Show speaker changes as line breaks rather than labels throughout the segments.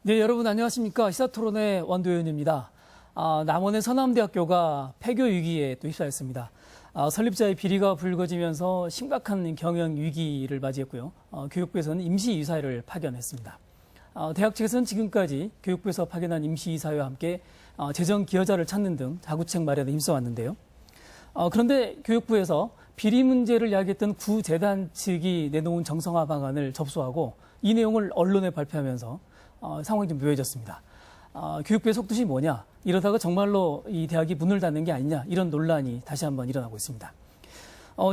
네, 여러분 안녕하십니까. 시사토론의 원도현입니다. 남원의 서남대학교가 폐교 위기에 또 휩싸였습니다. 설립자의 비리가 불거지면서 심각한 경영 위기를 맞이했고요. 교육부에서는 임시이사회를 파견했습니다. 대학 측에서는 지금까지 교육부에서 파견한 임시이사회와 함께 재정 기여자를 찾는 등 자구책 마련에 힘써왔는데요. 그런데 교육부에서 비리 문제를 야기했던 구재단 측이 내놓은 정상화 방안을 접수하고 이 내용을 언론에 발표하면서 상황이 좀 묘해졌습니다. 교육부의 속뜻이 뭐냐? 이러다가 정말로 이 대학이 문을 닫는 게 아니냐? 이런 논란이 다시 한번 일어나고 있습니다.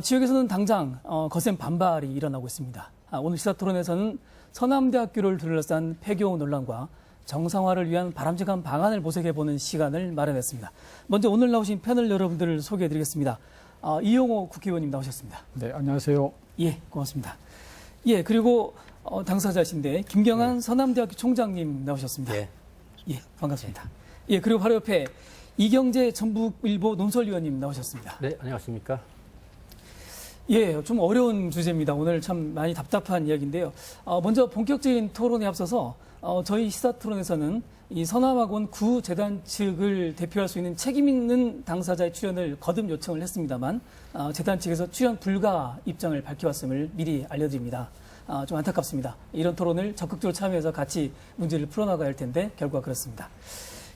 지역에서는 당장 거센 반발이 일어나고 있습니다. 오늘 시사토론에서는 서남대학교를 둘러싼 폐교 논란과 정상화를 위한 바람직한 방안을 모색해보는 시간을 마련했습니다. 먼저 오늘 나오신 패널 여러분들을 소개해드리겠습니다. 이용호 국회의원님 나오셨습니다.
네, 안녕하세요.
예, 고맙습니다. 예, 그리고 당사자신데 김경환 서남대학교 총장님 나오셨습니다.
예.
예, 반갑습니다. 예, 그리고 바로 옆에 이경재 전북일보 논설위원님 나오셨습니다.
네, 안녕하십니까.
예, 좀 어려운 주제입니다. 오늘 참 많이 답답한 이야기인데요. 먼저 본격적인 토론에 앞서서 저희 시사토론에서는 이 서남학원 구재단 측을 대표할 수 있는 책임 있는 당사자의 출연을 거듭 요청을 했습니다만 재단 측에서 출연 불가 입장을 밝혀왔음을 미리 알려드립니다. 좀 안타깝습니다. 이런 토론을 적극적으로 참여해서 같이 문제를 풀어나가야 할 텐데 결과가 그렇습니다.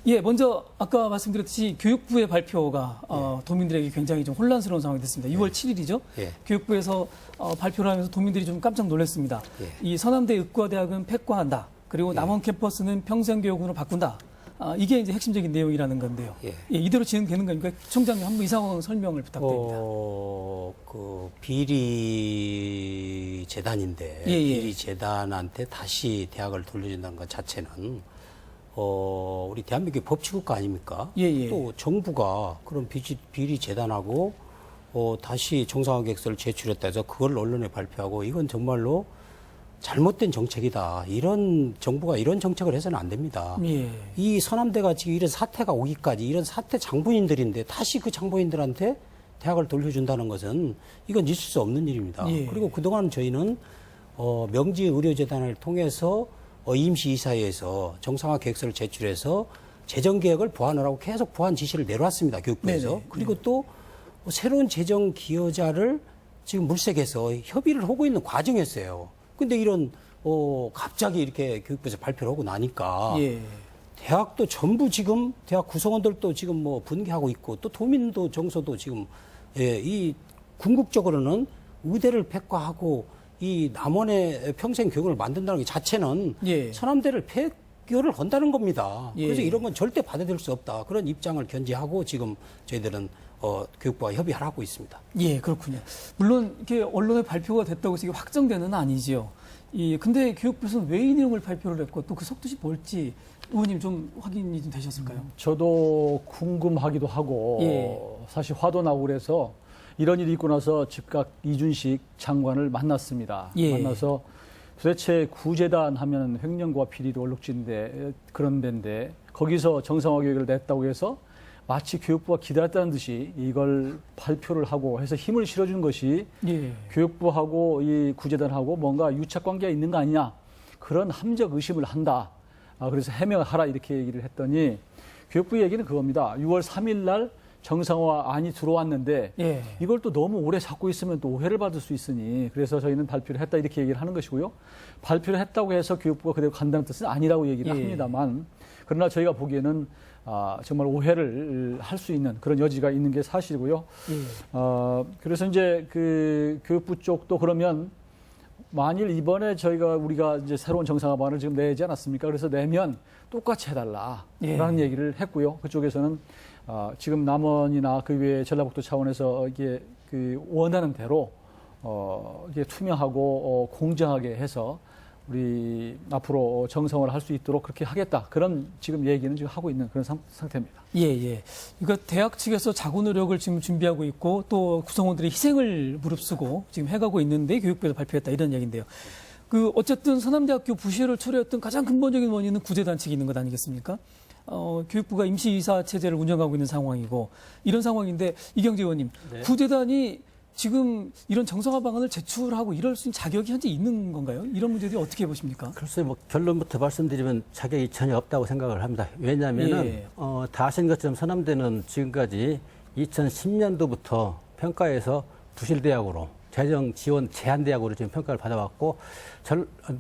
예, 먼저 아까 말씀드렸듯이 교육부의 발표가 도민들에게 굉장히 좀 혼란스러운 상황이 됐습니다. 6월 7일이죠.
예.
교육부에서 발표를 하면서 도민들이 좀 깜짝 놀랐습니다.
예.
이 서남대 의과대학은 폐과한다. 그리고 남원 캠퍼스는 평생교육으로 바꾼다. 이게 이제 핵심적인 내용이라는 건데요.
예.
예, 이대로 진행되는 거니까 총장님 한번 이 상황 설명을 부탁드립니다.
그 비리 재단인데
예, 예.
비리 재단한테 다시 대학을 돌려준다는 것 자체는 우리 대한민국의 법치국가 아닙니까?
예, 예.
또 정부가 그런 비리 재단하고 다시 정상화 계획서를 제출했다 해서 그걸 언론에 발표하고 이건 정말로 잘못된 정책이다. 이런 정부가 이런 정책을 해서는 안 됩니다.
예.
이 서남대가 지금 이런 사태가 오기까지 이런 사태 장부인들인데 다시 그 장부인들한테 대학을 돌려준다는 것은 이건 있을 수 없는 일입니다.
예.
그리고 그동안 저희는 명지의료재단을 통해서 임시이사회에서 정상화 계획서를 제출해서 재정계획을 보완을 하고 계속 보완 지시를 내려왔습니다. 교육부에서.
네네.
그리고 또 새로운 재정 기여자를 지금 물색해서 협의를 하고 있는 과정이었어요. 근데 이런 갑자기 이렇게 교육부에서 발표를 하고 나니까
예.
대학도 전부 지금 대학 구성원들도 지금 뭐 분개하고 있고 또 도민도 정서도 지금 이 궁극적으로는 의대를 폐과하고 이 남원의 평생 교육을 만든다는 게 자체는
예.
서남대를 폐교를 한다는 겁니다.
예.
그래서 이런 건 절대 받아들일 수 없다. 그런 입장을 견지하고 지금 저희들은 교육부와 협의를 하고 있습니다.
예, 그렇군요. 물론 이렇게 언론에 발표가 됐다고 해서 이게 확정되는 아니지요. 근데 교육부에서는 왜 이 내용을 발표를 했고 또 그 속뜻이 뭘지 의원님 좀 확인이 좀 되셨을까요?
저도 궁금하기도 하고
예.
사실 화도 나고 그래서 이런 일이 있고 나서 즉각 이준식 장관을 만났습니다.
예.
만나서 도대체 구재단 하면 횡령과 비리로 얼룩진데 그런 데인데 거기서 정상화 계획을 냈다고 해서 마치 교육부가 기다렸다는 듯이 이걸 발표를 하고 해서 힘을 실어준 것이
예.
교육부하고 이 구재단하고 뭔가 유착 관계가 있는 거 아니냐 그런 함정 의심을 한다. 그래서 해명하라 이렇게 얘기를 했더니 교육부 얘기는 그겁니다. 6월 3일 날 정상화 안이 들어왔는데
예.
이걸 또 너무 오래 잡고 있으면 또 오해를 받을 수 있으니 그래서 저희는 발표를 했다 이렇게 얘기를 하는 것이고요. 발표를 했다고 해서 교육부가 그대로 간다는 뜻은 아니라고 얘기를
예.
합니다만 그러나 저희가 보기에는 정말 오해를 할 수 있는 그런 여지가 있는 게 사실이고요.
예.
그래서 이제 그 교육부 쪽도 그러면 만일 이번에 우리가 이제 새로운 정상화 방안을 지금 내지 않았습니까? 그래서 내면 똑같이 해달라라는
예.
얘기를 했고요. 그쪽에서는 지금 남원이나 그 외에 전라북도 차원에서 이게 그 원하는 대로 이게 투명하고 공정하게 해서 우리 앞으로 정상화를 할 수 있도록 그렇게 하겠다. 그런 지금 얘기는 지금 하고 있는 그런 상태입니다.
예, 예. 그러니까 대학 측에서 자구 노력을 지금 준비하고 있고 또 구성원들의 희생을 무릅쓰고 지금 해가고 있는데 교육부에서 발표했다 이런 얘기인데요. 어쨌든 서남대학교 부실을 초래했던 가장 근본적인 원인은 구재단 측이 있는 것 아니겠습니까? 교육부가 임시이사 체제를 운영하고 있는 상황이고 이런 상황인데 이경재 의원님,
네.
구재단이 지금 이런 정상화 방안을 제출하고 이럴 수 있는 자격이 현재 있는 건가요? 이런 문제들이 어떻게 보십니까?
글쎄 뭐 결론부터 말씀드리면 자격이 전혀 없다고 생각을 합니다. 왜냐하면은
예.
다 아시는 것처럼 서남대는 지금까지 2010년도부터 평가에서 부실대학으로 재정 지원 제한대학으로 지금 평가를 받아왔고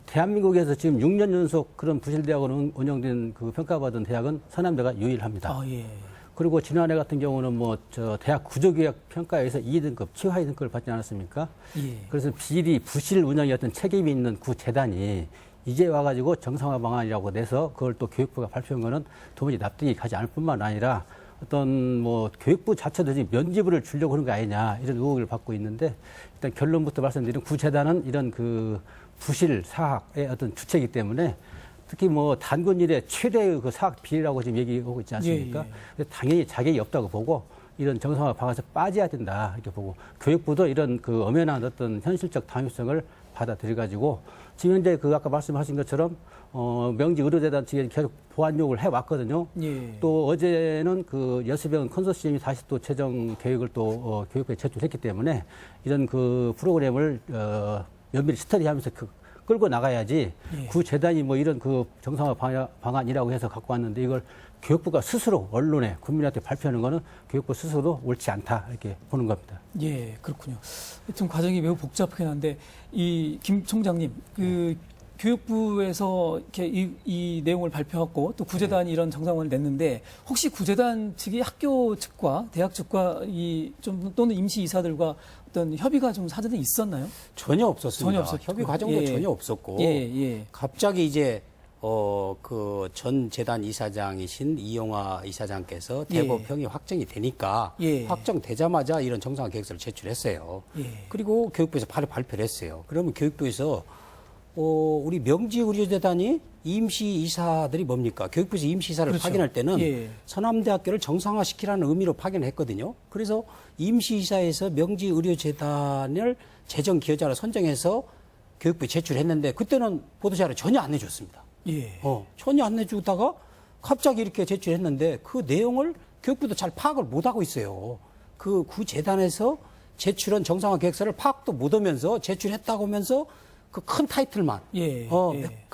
대한민국에서 지금 6년 연속 그런 부실대학으로 운영된 그 평가받은 대학은 서남대가 유일합니다.
아, 예.
그리고 지난해 같은 경우는 뭐 저 대학 구조교육 평가에서 2등급, 최하위 등급을 받지 않았습니까?
예.
그래서 비리, 부실 운영이 어떤 책임이 있는 구재단이 이제 와가지고 정상화 방안이라고 내서 그걸 또 교육부가 발표한 거는 도무지 납득이 가지 않을 뿐만 아니라 어떤 뭐 교육부 자체도 지금 면죄부를 주려고 하는 거 아니냐 이런 의혹을 받고 있는데 일단 결론부터 말씀드리면 구재단은 이런 그 부실 사학의 어떤 주체이기 때문에 특히 뭐 단군 일의 최대의 그 사학 비리라고 지금 얘기하고 있지 않습니까?
예.
당연히 자격이 없다고 보고 이런 정상화 방안에서 빠져야 된다 이렇게 보고 교육부도 이런 그 엄연한 어떤 현실적 당위성을 받아들여 가지고 지금 현재 그 아까 말씀하신 것처럼 명지 의료재단 측에 계속 보완 요구를 해왔거든요.
예.
또 어제는 그 여수병원 컨소시엄이 다시 또 재정 계획을 또 교육부에 제출했기 때문에 이런 그 프로그램을 면밀히 스터디하면서 끌고 나가야지
예.
구재단이 뭐 이런 그 정상화 방안이라고 해서 갖고 왔는데 이걸 교육부가 스스로 언론에 국민한테 발표하는 거는 교육부 스스로도 옳지 않다 이렇게 보는 겁니다.
예, 그렇군요. 하여튼 과정이 매우 복잡하긴 한데 이 김 총장님, 그 교육부에서 이렇게 이 내용을 발표하고 또 구재단이 이런 정상화를 냈는데 혹시 구재단 측이 학교 측과 대학 측과 이 좀 또는 임시 이사들과 어떤 협의가 좀 사전에 있었나요?
전혀 없었습니다.
전혀 없었죠.
협의 과정도
예.
전혀 없었고
예, 예.
갑자기 이제 그 전 재단 이사장이신 이용화 이사장께서 대법형이 확정이 되니까
예.
확정되자마자 이런 정상화 계획서를 제출했어요.
예.
그리고 교육부에서 바로 발표를 했어요. 그러면 교육부에서 우리 명지의료재단이 임시이사들이 뭡니까? 교육부에서 임시이사를
그렇죠.
파견할 때는
예.
서남대학교를 정상화시키라는 의미로 파견을 했거든요. 그래서 임시이사에서 명지의료재단을 재정기여자로 선정해서 교육부에 제출했는데 그때는 보도자료 전혀 안 내줬습니다.
예.
전혀 안 내주다가 갑자기 이렇게 제출했는데 그 내용을 교육부도 잘 파악을 못하고 있어요. 그 구재단에서 제출한 정상화 계획서를 파악도 못하면서 제출했다고 하면서 그 큰 타이틀만
예.
몇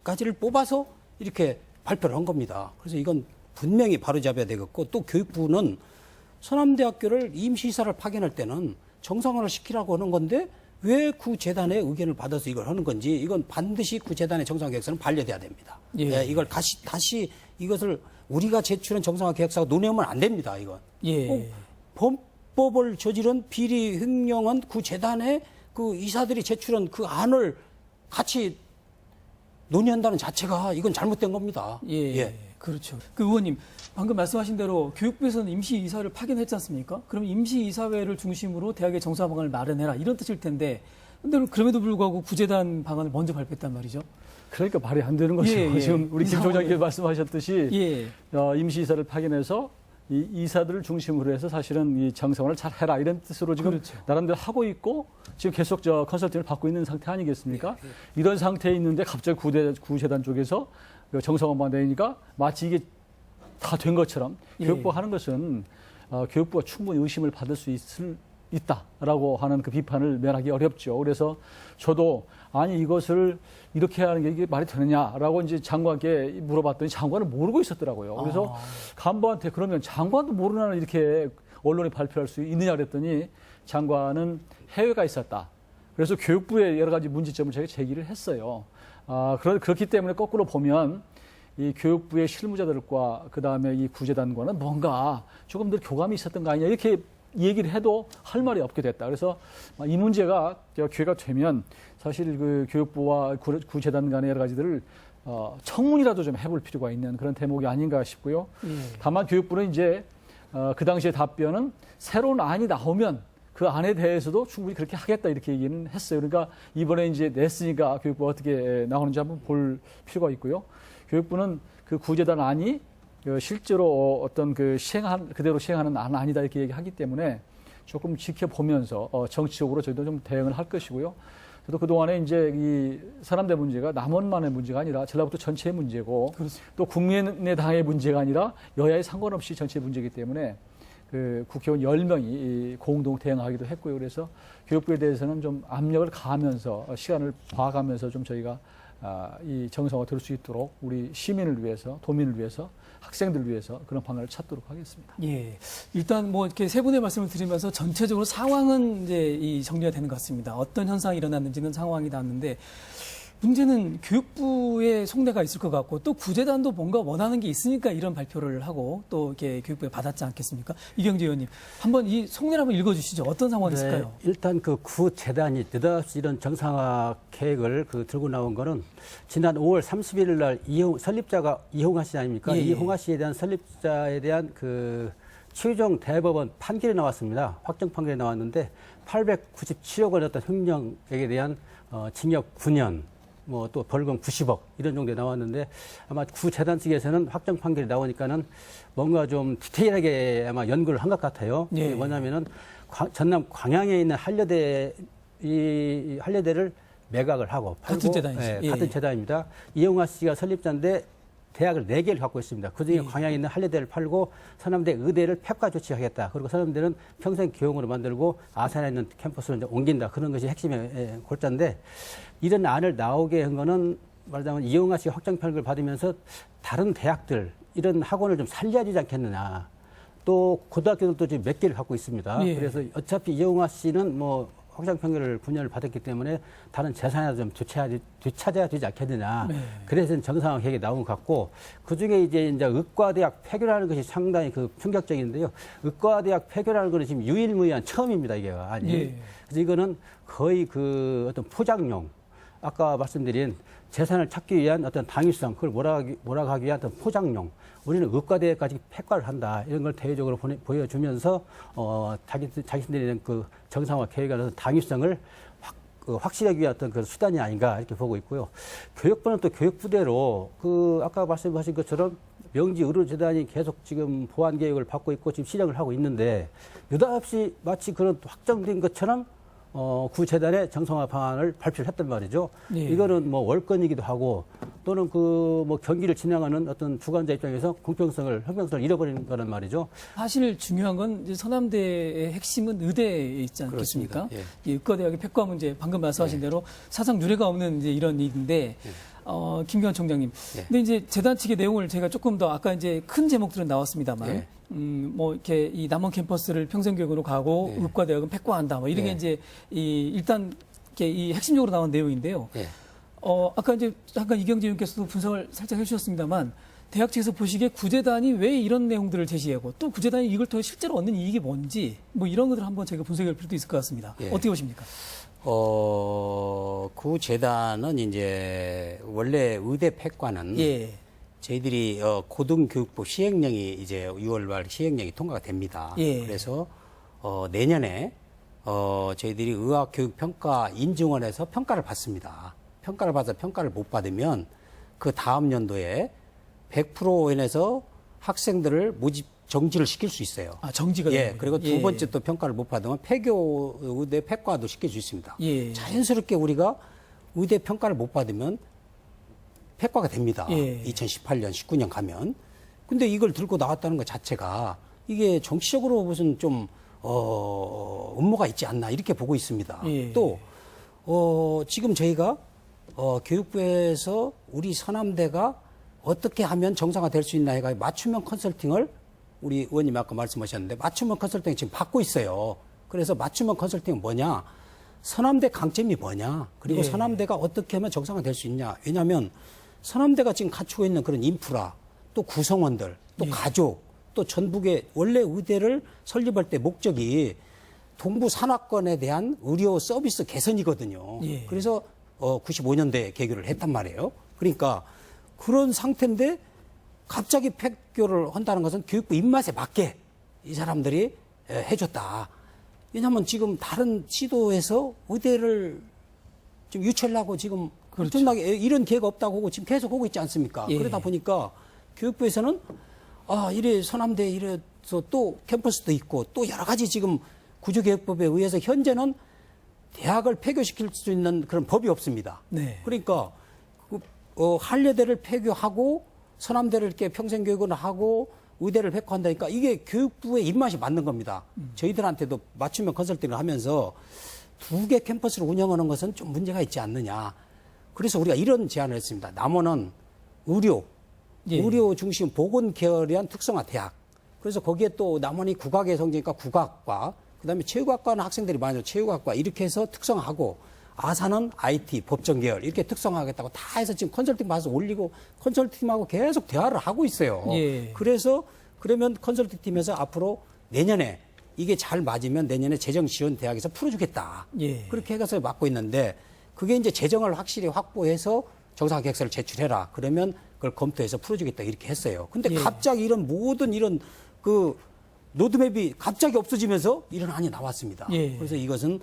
가지를 뽑아서 이렇게 발표를 한 겁니다. 그래서 이건 분명히 바로잡아야 되겠고 또 교육부는 서남대학교를 임시이사를 파견할 때는 정상화를 시키라고 하는 건데 왜 구재단의 의견을 받아서 이걸 하는 건지 이건 반드시 구재단의 정상화 계획서는 반려돼야 됩니다.
예.
이걸 다시 이것을 우리가 제출한 정상화 계획서가 논의하면 안 됩니다. 이건.
예.
범법을 저지른 비리 횡령한 구재단의 그 이사들이 제출한 그 안을 같이 논의한다는 자체가 이건 잘못된 겁니다.
예. 그렇죠. 그 의원님, 방금 말씀하신 대로 교육부에서는 임시이사를 파견했지 않습니까? 그럼 임시이사회를 중심으로 대학의 정상화 방안을 마련해라 이런 뜻일 텐데 근데 그럼에도 불구하고 구재단 방안을 먼저 발표했단 말이죠.
그러니까 말이 안 되는 거죠.
예, 예.
지금 우리
이
김
상황에-
총장님께서 말씀하셨듯이
예.
임시이사를 파견해서 이 이사들을 중심으로 해서 사실은 이 정상화를 잘 해라 이런 뜻으로 지금
그렇죠.
나름대로 하고 있고 지금 계속 컨설팅을 받고 있는 상태 아니겠습니까? 이런 상태에 있는데 갑자기 구재단 쪽에서 정상화만 되니까 마치 이게 다 된 것처럼
예.
교육부가 하는 것은 교육부가 충분히 의심을 받을 수 있다라고 하는 그 비판을 면하기 어렵죠. 그래서 저도 아니 이것을 이렇게 하는 게 이게 말이 되느냐라고 이제 장관께 물어봤더니 장관은 모르고 있었더라고요. 그래서 간부한테 그러면 장관도 모르나 이렇게 언론에 발표할 수 있느냐 그랬더니 장관은 해외가 있었다. 그래서 교육부에 여러 가지 문제점을 저희가 제기를 했어요. 그렇기 때문에 거꾸로 보면 이 교육부의 실무자들과 그다음에 이 구재단과는 뭔가 조금 더 교감이 있었던 거 아니냐 이렇게 얘기를 해도 할 말이 없게 됐다. 그래서 이 문제가 기회가 되면 사실 그 교육부와 구재단 간의 여러 가지들을 청문이라도 좀 해볼 필요가 있는 그런 대목이 아닌가 싶고요. 다만 교육부는 이제 그 당시의 답변은 새로운 안이 나오면 그 안에 대해서도 충분히 그렇게 하겠다 이렇게 얘기는 했어요. 그러니까 이번에 이제 냈으니까 교육부가 어떻게 나오는지 한번 볼 필요가 있고요. 교육부는 그 구재단 안이 실제로 어떤 그대로 시행하는 안은 아니다 이렇게 얘기하기 때문에 조금 지켜보면서 정치적으로 저희도 좀 대응을 할 것이고요. 저도 그동안에 이제 이 서남대 문제가 남원만의 문제가 아니라 전라북도 전체의 문제고
그렇습니다.
또 국민의당의 문제가 아니라 여야에 상관없이 전체의 문제이기 때문에 그 국회의원 10명이 공동 대응하기도 했고요. 그래서 교육부에 대해서는 좀 압력을 가하면서 시간을 봐가면서 좀 저희가 이 정상화 될 수 있도록 우리 시민을 위해서, 도민을 위해서, 학생들을 위해서 그런 방안을 찾도록 하겠습니다.
예. 일단 뭐 이렇게 세 분의 말씀을 드리면서 전체적으로 상황은 이제 이 정리가 되는 것 같습니다. 어떤 현상이 일어났는지는 상황이 나왔는데 문제는 교육부의 속내가 있을 것 같고 또 구재단도 뭔가 원하는 게 있으니까 이런 발표를 하고 또 이렇게 교육부에 받았지 않겠습니까? 이경재 의원님, 한번 이 속내를 한번 읽어주시죠. 어떤 상황이 있을까요?
일단 그 구재단이 느닷없이 이런 정상화 계획을 들고 나온 거는 지난 5월 31일 날 설립자가 이홍하 씨 아닙니까?
예, 예.
이홍하 씨에 대한 설립자에 대한 최종 대법원 판결이 나왔습니다. 확정 판결이 나왔는데 897억 원 어떤 횡령액에 대한 징역 9년, 뭐 또 벌금 90억 이런 정도에 나왔는데 아마 구재단 측에서는 확정 판결이 나오니까는 뭔가 좀 디테일하게 아마 연구를 한 것 같아요.
예.
그게 뭐냐면은 전남 광양에 있는 한려대를 매각을 하고 팔고,
같은 재단이죠.
예,
예.
같은 재단입니다. 이용화 씨가 설립자인데 대학을 4개를 갖고 있습니다. 그중에
예.
광양에 있는 한려대를 팔고 서남대 의대를 폐과 조치하겠다. 그리고 서남대는 평생 교용으로 만들고 아산에 있는 캠퍼스로 이제 옮긴다. 그런 것이 핵심의 골자인데 이런 안을 나오게 한 거는 말하자면 이용화 씨가 확정 판결을 받으면서 다른 대학들 이런 학원을 좀 살려야 되지 않겠느냐. 또 고등학교들도 지금 몇 개를 갖고 있습니다.
예.
그래서 어차피 이용화 씨는 뭐 확정 판결을 9년을 받았기 때문에 다른 재산이나 좀 되찾아야 되지 않겠느냐.
네.
그래서 정상화 계획이 나온 것 같고 그중에 이제 의과대학 폐교라는 것이 상당히 충격적인데요. 의과대학 폐교라는 것은 지금 유일무이한 처음입니다. 이게 아니.
예.
그래서 이거는 거의 어떤 포장용. 아까 말씀드린 재산을 찾기 위한 어떤 당위성, 그걸 몰아가기 위한 어떤 포장용. 우리는 의과대까지 폐과를 한다. 이런 걸 대외적으로 보여주면서, 자기들이 정상화 계획에 대한 당위성을 확실하기 위한 어떤 수단이 아닌가 이렇게 보고 있고요. 교육부는 또 교육부대로 아까 말씀하신 것처럼 명지의료재단이 계속 지금 보완 계획을 받고 있고 지금 실행을 하고 있는데 느닷없이 마치 그런 확정된 것처럼 구재단의 정상화 방안을 발표를 했단 말이죠.
예.
이거는 뭐 월권이기도 하고 또는 경기를 진행하는 어떤 주관자 입장에서 공평성을, 형평성을 잃어버리는 거란 말이죠.
사실 중요한 건 이제 서남대의 핵심은 의대에 있지 않겠습니까?
그렇습니다.
이 의과대학의 폐과 문제, 방금 말씀하신 대로 사상 유례가 없는 이제 이런 일인데, 김경환 총장님. 근데 이제 재단 측의 내용을 제가 조금 더 아까 이제 큰 제목들은 나왔습니다만, 뭐 이렇게 이 남원 캠퍼스를 평생교육으로 가고 의과대학은 폐과한다. 뭐 이런 게 이제 일단 이렇게 이 핵심적으로 나온 내용인데요. 아까 이제 잠깐 이경재 의원께서도 분석을 살짝 해주셨습니다만 대학 측에서 보시기에 구재단이 왜 이런 내용들을 제시하고 또 구재단이 이걸 통해 실제로 얻는 이익이 뭔지 뭐 이런 것들을 한번 제가 분석할 필요도 있을 것 같습니다. 어떻게 보십니까?
구재단은 이제 원래 의대 폐과는 저희들이 고등교육부 시행령이 이제 6월 말 시행령이 통과가 됩니다. 그래서 내년에 저희들이 의학교육평가 인증원에서 평가를 받습니다. 평가를 받아서 평가를 못 받으면 그 다음 연도에 100%인에서 학생들을 모집 정지를 시킬 수 있어요.
아, 정지가 되는
그리고 두 번째 또 평가를 못 받으면 폐교 의대 폐과도 시킬 수 있습니다. 자연스럽게 우리가 의대 평가를 못 받으면 폐과가 됩니다. 2018년, 19년 가면. 근데 이걸 들고 나왔다는 것 자체가 이게 정치적으로 무슨 좀 음모가 있지 않나 이렇게 보고 있습니다. 또 지금 저희가 교육부에서 우리 서남대가 어떻게 하면 정상화될 수 있나 해가 맞춤형 컨설팅을 우리 의원님 아까 말씀하셨는데 맞춤형 컨설팅 지금 받고 있어요. 그래서 맞춤형 컨설팅은 뭐냐? 서남대 강점이 뭐냐? 그리고 서남대가 어떻게 하면 정상화될 수 있냐? 왜냐하면 서남대가 지금 갖추고 있는 그런 인프라, 또 구성원들, 또 가족, 또 전북의 원래 의대를 설립할 때 목적이 동부 산악권에 대한 의료 서비스 개선이거든요. 그래서 95년대에 개교를 했단 말이에요. 그러니까 그런 상태인데 갑자기 폐교를 한다는 것은 교육부 입맛에 맞게 이 사람들이 해줬다. 왜냐하면 지금 다른 시도에서 의대를 좀 유치하려고 지금 엄청나게 이런 기회가 없다고 하고 지금 계속 오고 있지 않습니까? 그러다 보니까 교육부에서는 이래 서남대 이래서 또 캠퍼스도 있고 또 여러 가지 지금 구조개혁법에 의해서 현재는 대학을 폐교시킬 수 있는 그런 법이 없습니다. 그러니까 한려대를 폐교하고 서남대를 이렇게 평생교육을 하고 의대를 폐과한다니까 이게 교육부의 입맛이 맞는 겁니다. 저희들한테도 맞춤형 컨설팅을 하면서 2개 캠퍼스를 운영하는 것은 좀 문제가 있지 않느냐. 그래서 우리가 이런 제안을 했습니다. 남원은 의료 중심 보건 계열의 특성화 대학. 그래서 거기에 또 남원이 국악의 성지니까 국악과 그다음에 체육학과는 학생들이 많아요. 체육학과 이렇게 해서 특성화하고 아산은 IT 법정 계열 이렇게 특성화하겠다고 다 해서 지금 컨설팅 받아서 올리고 컨설팅하고 계속 대화를 하고 있어요.
예.
그래서 그러면 컨설팅 팀에서 앞으로 내년에 이게 잘 맞으면 내년에 재정 지원 대학에서 풀어주겠다.
예.
그렇게 해서 맡고 있는데 그게 이제 재정을 확실히 확보해서 정상 계획서를 제출해라. 그러면 그걸 검토해서 풀어주겠다 이렇게 했어요. 근데
예.
갑자기 이런 모든 이런 그 로드맵이 갑자기 없어지면서 이런 안이 나왔습니다.
예.
그래서 이것은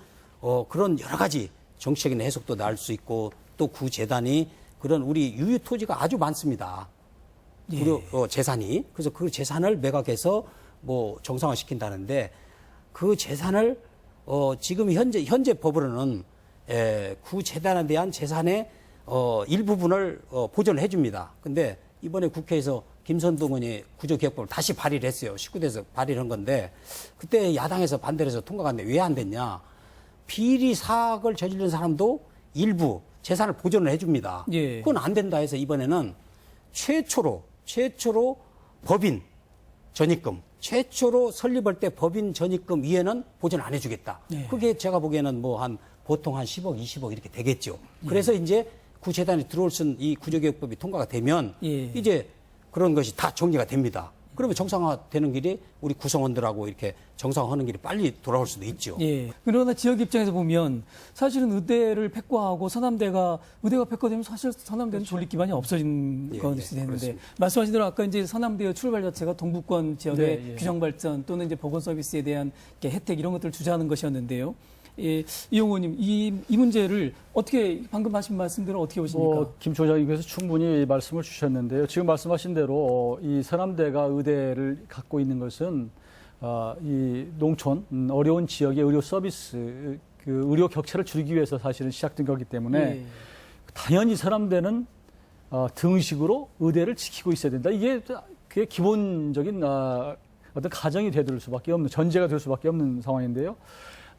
그런 여러 가지 정치적인 해석도 나올 수 있고 또 구재단이 그런 우리 유휴 토지가 아주 많습니다.
예.
무료 재산이. 그래서 그 재산을 매각해서 뭐 정상화 시킨다는데 그 재산을 지금 현재 법으로는 구재단에 대한 재산의 일부분을 보존을 해줍니다. 근데 이번에 국회에서 김선동 의원이 구조개혁법을 다시 발의를 했어요. 19대에서 발의를 한 건데 그때 야당에서 반대를 해서 통과가 안 돼. 왜 안 됐냐. 비리 사학을 저지른 사람도 일부 재산을 보존을 해줍니다.
예.
그건 안 된다 해서 이번에는 최초로 법인 전입금, 최초로 설립할 때 법인 전입금 이외에는 보존 안 해주겠다.
예.
그게 제가 보기에는 뭐 보통 한 10억, 20억 이렇게 되겠죠. 그래서 이제 구재단이 들어올 수 있는 이 구조개혁법이 통과가 되면
예.
이제 그런 것이 다 정리가 됩니다. 그러면 정상화되는 길이 우리 구성원들하고 이렇게 정상화하는 길이 빨리 돌아올 수도 있죠.
예. 그러나 지역 입장에서 보면 사실은 의대를 폐과하고 서남대가 의대가 폐과되면 사실 서남대는 존립 기반이 없어진
예,
것이
예,
되는데
그렇습니다.
말씀하신 대로 아까 이제 서남대의 출발 자체가 동북권 지역의
네, 예.
규정 발전 또는 이제 보건 서비스에 대한 이렇게 혜택 이런 것들을 주장하는 것이었는데요. 예, 이용호 의원님 이 문제를 어떻게 방금 하신 말씀대로 어떻게 보십니까?
김 소장님께서 충분히 말씀을 주셨는데요. 지금 말씀하신 대로 이 서남대가 의대를 갖고 있는 것은 이 농촌 어려운 지역의 의료 서비스 그 의료 격차를 줄이기 위해서 사실은 시작된 거기 때문에
예.
당연히 서남대는 등식으로 의대를 지키고 있어야 된다. 이게 그게 기본적인 어떤 가정이 되들 수밖에 없는 전제가 될 수밖에 없는 상황인데요.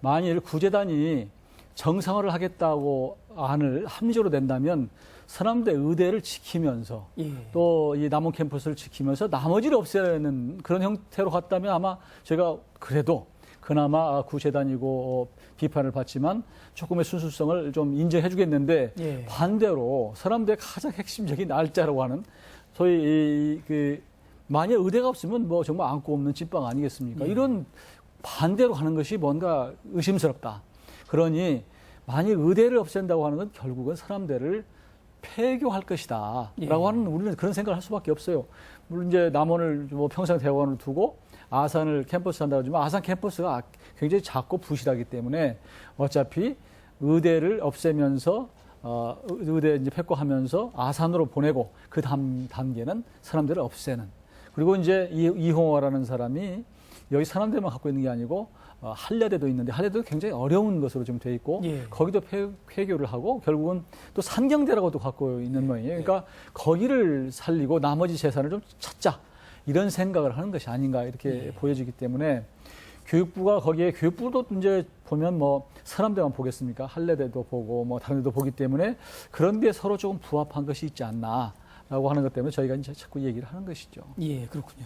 만일 구재단이 정상화를 하겠다고 안을 합리적으로 낸다면 서남대 의대를 지키면서
예.
또 이 남원 캠퍼스를 지키면서 나머지를 없애는 그런 형태로 갔다면 아마 제가 그래도 그나마 구재단이고 비판을 받지만 조금의 순수성을 좀 인정해 주겠는데
예.
반대로 서남대 가장 핵심적인 알짜라고 하는 소위 만약 의대가 없으면 뭐 정말 안고 없는 찐빵 아니겠습니까? 이런 반대로 하는 것이 뭔가 의심스럽다. 그러니 만약 의대를 없앤다고 하는 건 결국은 서남대를 폐교할 것이다. 라고 하는 우리는 그런 생각을 할 수밖에 없어요. 물론 이제 남원을 뭐 평생대학원을 두고 아산을 캠퍼스 한다고 하지만 아산 캠퍼스가 굉장히 작고 부실하기 때문에 어차피 의대를 없애면서 의대 이제 폐과하면서 아산으로 보내고 그 다음 단계는 서남대를 없애는. 그리고 이제 이홍호라는 사람이 여기 서남대만 갖고 있는 게 아니고 한려대도 있는데 한려대도 굉장히 어려운 것으로 좀 돼 있고
예.
거기도 폐교를 하고 결국은 또 산경대라고도 갖고 있는 모양이에요. 그러니까 거기를 살리고 나머지 재산을 좀 찾자 이런 생각을 하는 것이 아닌가 이렇게 보여지기 때문에 교육부가 거기에 교육부도 이제 보면 뭐 서남대만 보겠습니까? 한려대도 보고 뭐 다른 데도 보기 때문에 그런 게 서로 조금 부합한 것이 있지 않나. 라고 하는 것 때문에 저희가 이제 자꾸 얘기를 하는 것이죠.
예, 그렇군요.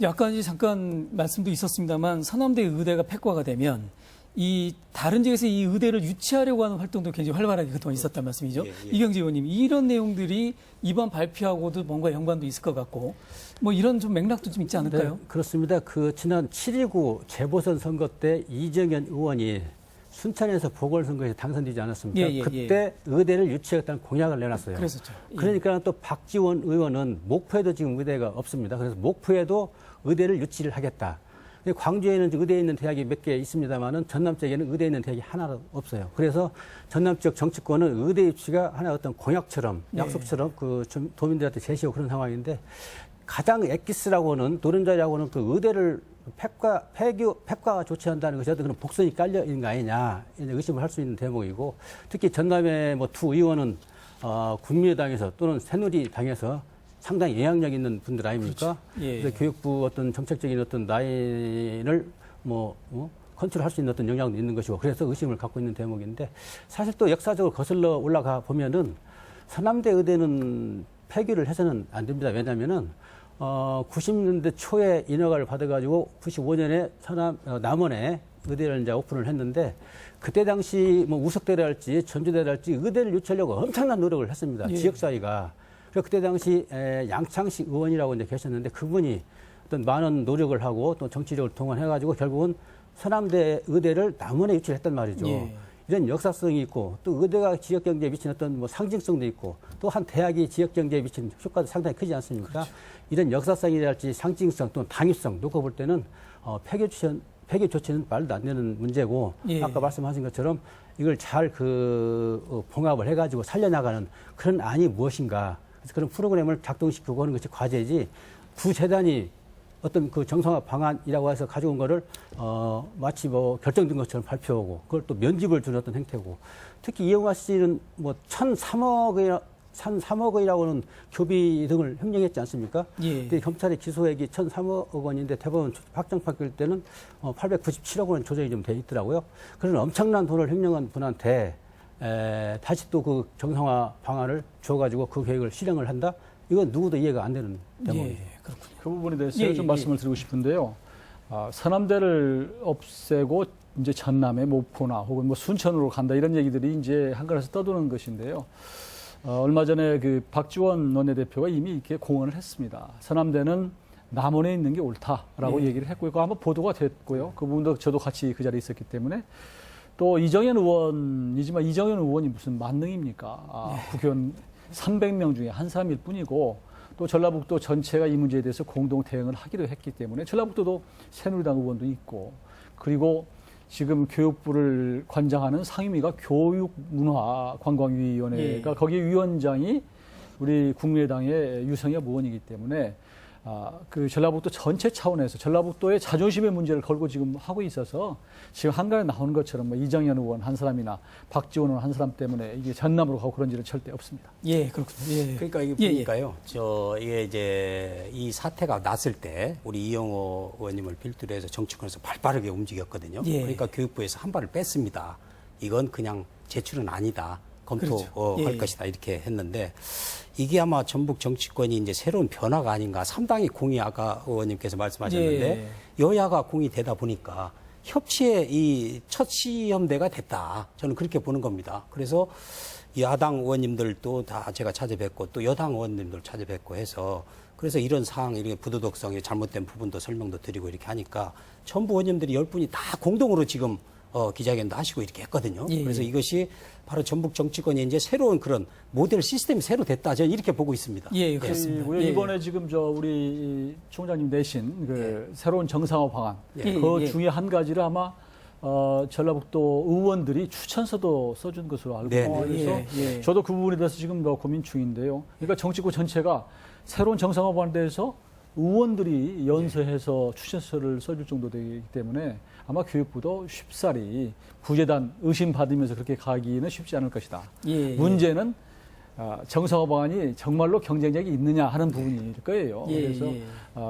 아까 이제 잠깐 말씀도 있었습니다만 서남대 의대가 폐과가 되면 이 다른 지역에서 이 의대를 유치하려고 하는 활동도 굉장히 활발하게 그동안 있었단 말씀이죠.
예, 예.
이경재 의원님, 이런 내용들이 이번 발표하고도 뭔가 연관도 있을 것 같고 뭐 이런 좀 맥락도 좀 있지 않을까요?
네, 그렇습니다. 그 지난 7.29 재보선 선거 때 이정현 의원이 순천에서 보궐선거에서 당선되지 않았습니까?
예, 예,
그때 의대를 유치하겠다는 공약을 내놨어요.
그랬었죠. 예.
그러니까 또 박지원 의원은 목포에도 지금 의대가 없습니다. 그래서 목포에도 의대를 유치를 하겠다. 광주에는 의대에 있는 대학이 몇 개 있습니다만은 전남 쪽에는 의대에 있는 대학이 하나도 없어요. 그래서 전남 쪽 정치권은 의대 유치가 하나의 어떤 공약처럼 약속처럼 그 도민들한테 제시하고 그런 상황인데 가장 엑기스라고는 노른자라고는 그 의대를 폐과 조치한다는 것이 어떤 그런 복선이 깔려 있는 거 아니냐 이제 의심을 할 수 있는 대목이고 특히 전남의 뭐 두 의원은 국민의당에서 또는 새누리당에서 상당히 영향력 있는 분들 아닙니까?
그렇죠. 예.
그래서 교육부 어떤 정책적인 어떤 라인을 컨트롤할 수 있는 어떤 영향도 있는 것이고 그래서 의심을 갖고 있는 대목인데 사실 또 역사적으로 거슬러 올라가 보면은 서남대 의대는 폐교를 해서는 안 됩니다. 왜냐면은 90년대 초에 인허가를 받아가지고 95년에 남원에 의대를 이제 오픈을 했는데 그때 당시 뭐 우석대랄지 전주대랄지 의대를 유치하려고 엄청난 노력을 했습니다.
예.
지역사회가. 그래서 그때 당시 양창식 의원이라고 이제 계셨는데 그분이 어떤 많은 노력을 하고 또 정치적으로 동원해가지고 결국은 서남대 의대를 남원에 유치했단 말이죠.
예.
이런 역사성이 있고 또 의대가 지역 경제에 미치는 어떤 뭐 상징성도 있고 또 한 대학이 지역 경제에 미치는 효과도 상당히 크지 않습니까?
그렇죠.
이런 역사성이랄지 상징성 또는 당위성 놓고 볼 때는 폐교 조치는 말도 안 되는 문제고
예.
아까 말씀하신 것처럼 이걸 잘 봉합을 해가지고 살려나가는 그런 안이 무엇인가 그래서 그런 프로그램을 작동시키고 하는 것이 과제지 구재단이 어떤 그 정상화 방안이라고 해서 가져온 거를 마치 뭐 결정된 것처럼 발표하고 그걸 또 면집을 주는 어떤 행태고 특히 이영화 씨는 뭐 1,003억 원이라고는 교비 등을 횡령했지 않습니까?
예.
근데 검찰의 기소액이 1,003억 원인데 대법원 확정 판결 때는 897억 원 조정이 좀 돼 있더라고요. 그런 엄청난 돈을 횡령한 분한테 다시 또 그 정상화 방안을 줘가지고 그 계획을 실행을 한다? 이건 누구도 이해가 안 되는 대목입니다.
예, 그렇군요.
그 부분에 대해서
예,
좀
예,
말씀을 드리고 싶은데요. 서남대를 없애고 이제 전남의 모포나 혹은 뭐 순천으로 간다 이런 얘기들이 이제 한글에서 떠도는 것인데요. 얼마 전에 그 박지원 원내대표가 이미 이렇게 공언을 했습니다. 서남대는 남원에 있는 게 옳다라고
예.
얘기를 했고요. 그거 한번 보도가 됐고요. 그 부분도 저도 같이 그 자리에 있었기 때문에 또 이정현 의원이지만 이정현 의원이 무슨 만능입니까? 국회의원 300명 중에 한 사람일 뿐이고 또 전라북도 전체가 이 문제에 대해서 공동 대응을 하기로 했기 때문에 전라북도도 새누리당 의원도 있고 그리고 지금 교육부를 관장하는 상임위가 교육문화관광위원회가
예.
거기 위원장이 우리 국민의당의 유성엽 의원이기 때문에 그 전라북도 전체 차원에서 전라북도의 자존심의 문제를 걸고 지금 하고 있어서 지금 한간에 나오는 것처럼 뭐 이정현 의원 한 사람이나 박지원 의원 한 사람 때문에 이게 전남으로 가고 그런 일은 절대 없습니다.
예, 그렇군요. 예.
그러니까 이게
예, 예.
보니까요. 이게 이제 이 사태가 났을 때 우리 이영호 의원님을 필두로 해서 정치권에서 발빠르게 움직였거든요.
예.
그러니까 교육부에서 한 발을 뺐습니다. 이건 그냥 제출은 아니다. 검토할
그렇죠. 예.
것이다. 이렇게 했는데 이게 아마 전북 정치권이 이제 새로운 변화가 아닌가. 상당히 공이 아까 의원님께서 말씀하셨는데
예.
여야가 공이 되다 보니까 협치의 이 첫 시험대가 됐다. 저는 그렇게 보는 겁니다. 그래서 야당 의원님들도 다 제가 찾아뵙고 또 여당 의원님들 찾아뵙고 해서 그래서 이런 사항, 이런 부도덕성이 잘못된 부분도 설명도 드리고 이렇게 하니까 전부 의원님들이 10분이 다 공동으로 지금 기자회견도 하시고 이렇게 했거든요.
예.
그래서 이것이 바로 전북 정치권이 이제 새로운 그런 모델 시스템이 새로 됐다. 저는 이렇게 보고 있습니다.
예, 그렇습니다.
그리고요,
예.
이번에 지금 우리 총장님 내신 그 새로운 정상화 방안
예.
그
예.
중에 한 가지를 아마 전라북도 의원들이 추천서도 써준 것으로 알고
네,
있고
네.
그래서
예, 예.
저도 그 부분에 대해서 지금 고민 중인데요. 그러니까 정치권 전체가 새로운 정상화 방안에 대해서 의원들이 연서해서 추천서를 써줄 정도 되기 때문에 아마 교육부도 쉽사리 구제단 의심받으면서 그렇게 가기는 쉽지 않을 것이다.
예, 예.
문제는 정상화 방안이 정말로 경쟁력이 있느냐 하는 부분일 거예요.
예,
그래서
예.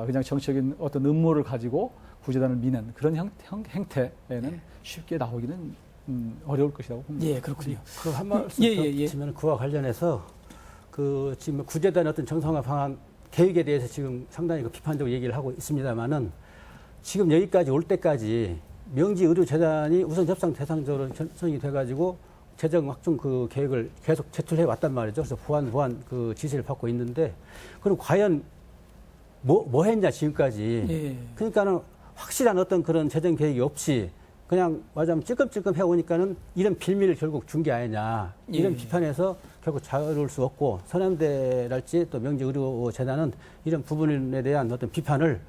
그냥 정치적인 어떤 음모를 가지고 구제단을 미는 그런 행태에는 쉽게 나오기는 어려울 것이라고 봅니다.
예, 그렇군요.
그 한 말씀
예, 예, 예.
드리면 그와 관련해서 지금 구제단의 어떤 정상화 방안 계획에 대해서 지금 상당히 비판적으로 얘기를 하고 있습니다만은 지금 여기까지 올 때까지 명지의료재단이 우선 협상 대상자로 선정이 돼가지고 재정 확충 그 계획을 계속 제출해 왔단 말이죠. 그래서 보완 그 지시를 받고 있는데 그럼 과연 뭐 했냐 지금까지.
예.
그러니까는 확실한 어떤 그런 재정 계획이 없이 그냥 말하자면 찔끔찔끔 해오니까는 이런 빌미를 결국 준 게 아니냐. 이런
예.
비판에서 결국 자유로울 수 없고 서남대랄지 또 명지의료재단은 이런 부분에 대한 어떤 비판을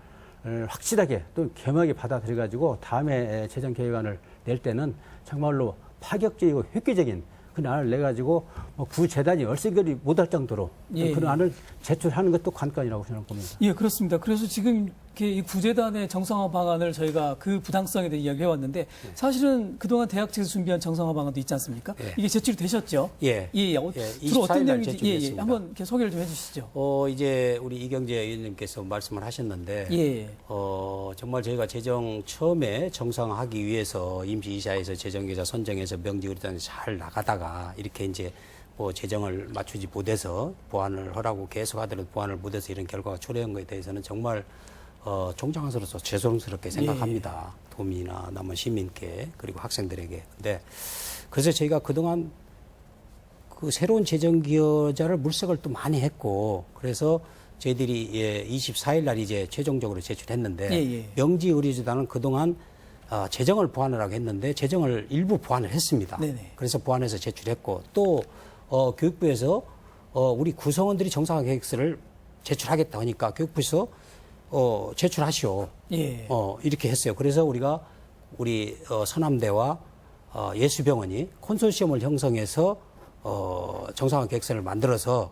확실하게 또 겸하게 받아들여가지고 다음에 재정 계획안을 낼 때는 정말로 파격적이고 획기적인 그런 안을 내가지고 구재단이 얼씬거리 못할 정도로
예.
그런 안을 제출하는 것도 관건이라고 저는 봅니다.
예, 그렇습니다. 그래서 지금 이 구재단의 정상화 방안을 저희가 그 부당성에 대해 이야기해 왔는데 사실은 그동안 대학 측에서 준비한 정상화 방안도 있지 않습니까?
예.
이게 제출이 되셨죠?
예.
주로
24일
어떤
날
내용인지
제출했습니다.
한번 이렇게 소개를 좀 해주시죠.
이제 우리 이경재 의원님께서 말씀을 하셨는데,
예.
정말 저희가 재정 처음에 정상화하기 위해서 임시이사에서 재정계좌 선정해서 명지의료단이 잘 나가다가 이렇게 이제 뭐 재정을 맞추지 못해서 보완을 하라고 계속 하더라도 보완을 못해서 이런 결과가 초래한 것에 대해서는 정말 종장학으로서 죄송스럽게 생각합니다. 도민이나 남은 시민께 그리고 학생들에게. 근데 그래서 저희가 그동안 그 새로운 재정기여자를 물색을 또 많이 했고 그래서 저희들이 24일 날 이제 최종적으로 제출했는데 명지의료재단은 그동안 재정을 보완하라고 했는데 재정을 일부 보완을 했습니다.
네네.
그래서 보완해서 제출했고 또 교육부에서 우리 구성원들이 정상화 계획서를 제출하겠다 하니까 교육부에서 제출하시오.
예.
이렇게 했어요. 그래서 우리가 우리 서남대와 예수병원이 콘소시엄을 형성해서 정상화 계획서를 만들어서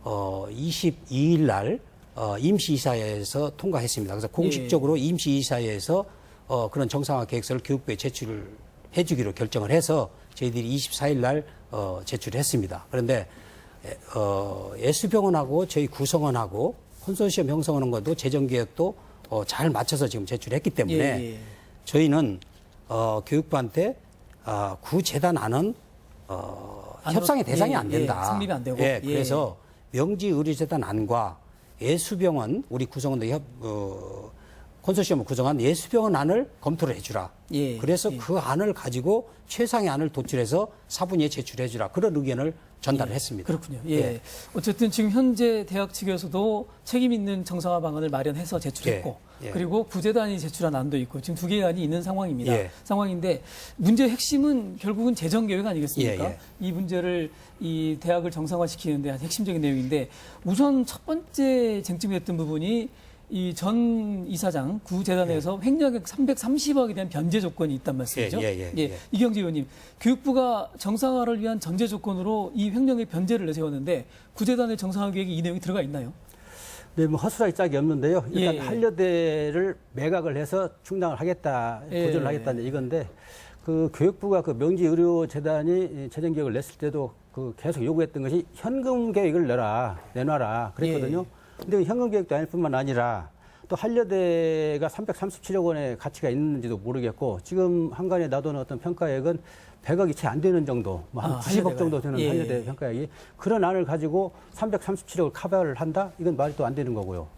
22일 날 임시이사회에서 통과했습니다. 그래서 공식적으로 임시이사회에서 그런 정상화 계획서를 교육부에 제출을 해주기로 결정을 해서 저희들이 24일 날 제출했습니다. 그런데 예수병원하고 저희 구성원하고 콘소시엄 형성하는 것도 재정계획도 잘 맞춰서 지금 제출했기 때문에 저희는 교육부한테 구재단안은 협상의 대상이 안 된다.
성립이 안 되고.
예, 그래서 명지의료재단안과 예수병원 우리 구성원들 콘소시엄을 구성한 예수병원 안을 검토를 해주라. 그래서 그 안을 가지고 최상의 안을 도출해서 사분위에 제출해주라. 그런 의견을 전달을 했습니다.
그렇군요. 어쨌든 지금 현재 대학 측에서도 책임 있는 정상화 방안을 마련해서 제출했고 그리고 구재단이 제출한 안도 있고 지금 두 개의 안이 있는 상황입니다. 상황인데 문제의 핵심은 결국은 재정 계획 아니겠습니까? 이 문제를 이 대학을 정상화시키는 데 핵심적인 내용인데 우선 첫 번째 쟁점이 됐던 부분이 이 전 이사장 구재단에서 횡령액 330억에 대한 변제 조건이 있단 말씀이죠. 이경재 의원님, 교육부가 정상화를 위한 전제 조건으로 이 횡령액 변제를 내세웠는데 구재단의 정상화 계획에 이 내용이 들어가 있나요?
네, 뭐 허술하기 짝이 없는데요. 일단 한려대를 매각을 해서 충당을 하겠다, 보존을 하겠다 이건데 그 교육부가 그 명지의료재단이 재정계획을 냈을 때도 그 계속 요구했던 것이 현금 계획을 내놔라 그랬거든요. 근데 현금 계획도 아닐 뿐만 아니라 또 한려대가 337억 원의 가치가 있는지도 모르겠고 지금 한간에 놔둔 어떤 평가액은 100억이 채 안 되는 정도, 뭐 한 90억 정도 되는 한려대 평가액이 그런 안을 가지고 337억을 커버를 한다? 이건 말이 또 안 되는 거고요.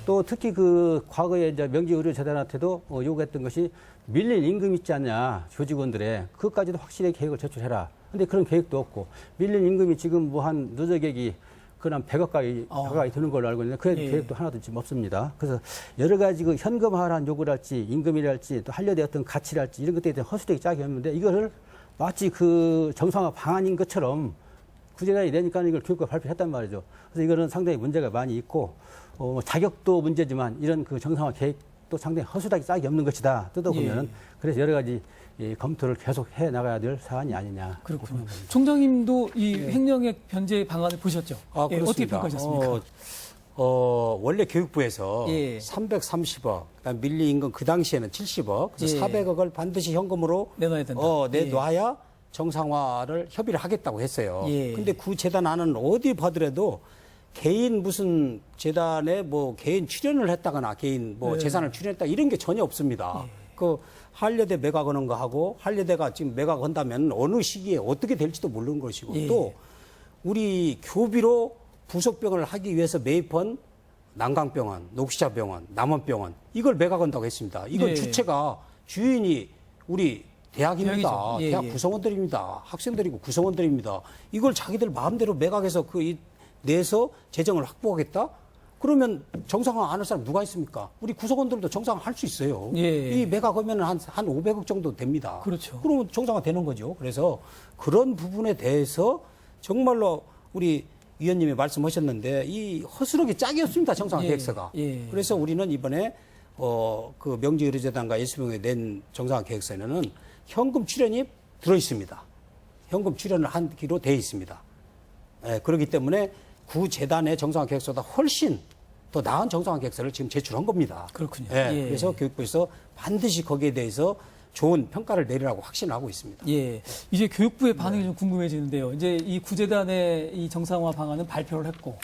또 특히 그 과거에 이제 명지의료재단한테도 요구했던 것이 밀린 임금 있지 않냐, 교직원들의 그것까지도 확실히 계획을 제출해라. 근데 그런 계획도 없고 밀린 임금이 지금 뭐 한 누적액이 그한 100억 가까이 드는 걸로 알고 있는데 그 계획도 하나도 지금 없습니다. 그래서 여러 가지 그 현금화란 요구랄지 임금이랄지 또 한려대 어떤 가치랄지 이런 것들에 대한 허술하게 짝이 없는데 이거를 마치 그 정상화 방안인 것처럼 구재단이 내니까 이걸 교육부가 발표했단 말이죠. 그래서 이거는 상당히 문제가 많이 있고 자격도 문제지만 이런 그 정상화 계획도 상당히 허술하게 짝이 없는 것이다. 뜯어보면은 그래서 여러 가지 검토를 계속 해 나가야 될 사안이 아니냐.
그렇군요. 총장님도 이 횡령액 변제 방안을 보셨죠? 어떻게 평가하셨습니까?
원래 교육부에서 330억, 그다음 밀린 임금 그 당시에는 70억, 그래서 400억을 반드시 현금으로
내놔야 된다.
내놔야 정상화를 협의를 하겠다고 했어요. 근데 그 재단안은 어디 봐더라도 개인 무슨 재단에 뭐 개인 출연을 했다거나 개인 뭐 재산을 출연했다 이런 게 전혀 없습니다. 그 한려대 매각하는 거 하고 한려대가 지금 매각한다면 어느 시기에 어떻게 될지도 모르는 것이고 또 우리 교비로 부속병원을 하기 위해서 매입한 난강병원, 녹시자병원, 남원병원 이걸 매각한다고 했습니다. 이건 주체가 주인이 우리 대학입니다. 대학 구성원들입니다. 학생들이고 구성원들입니다. 이걸 자기들 마음대로 매각해서 내서 재정을 확보하겠다? 그러면 정상화 안 할 사람 누가 있습니까? 우리 구성원들도 정상화 할 수 있어요. 이 매각하면 한 500억 정도 됩니다.
그렇죠.
그러면 정상화 되는 거죠. 그래서 그런 부분에 대해서 정말로 우리 위원님이 말씀하셨는데 이 허술하게 짝이 없습니다. 정상화 계획서가. 그래서 우리는 이번에 그 명지의료재단과 예수병원에 낸 정상화 계획서에는 현금 출연이 들어 있습니다. 현금 출연을 하기로 돼 있습니다. 그렇기 때문에 구 재단의 정상화 계획서보다 훨씬 더 나은 정상화 계획서를 지금 제출한 겁니다.
그렇군요.
예,
예.
그래서 교육부에서 반드시 거기에 대해서 좋은 평가를 내리라고 확신을 하고 있습니다.
예. 이제 교육부의 반응이 좀 궁금해지는데요. 이제 이 구재단의 이 정상화 방안은 발표를 했고,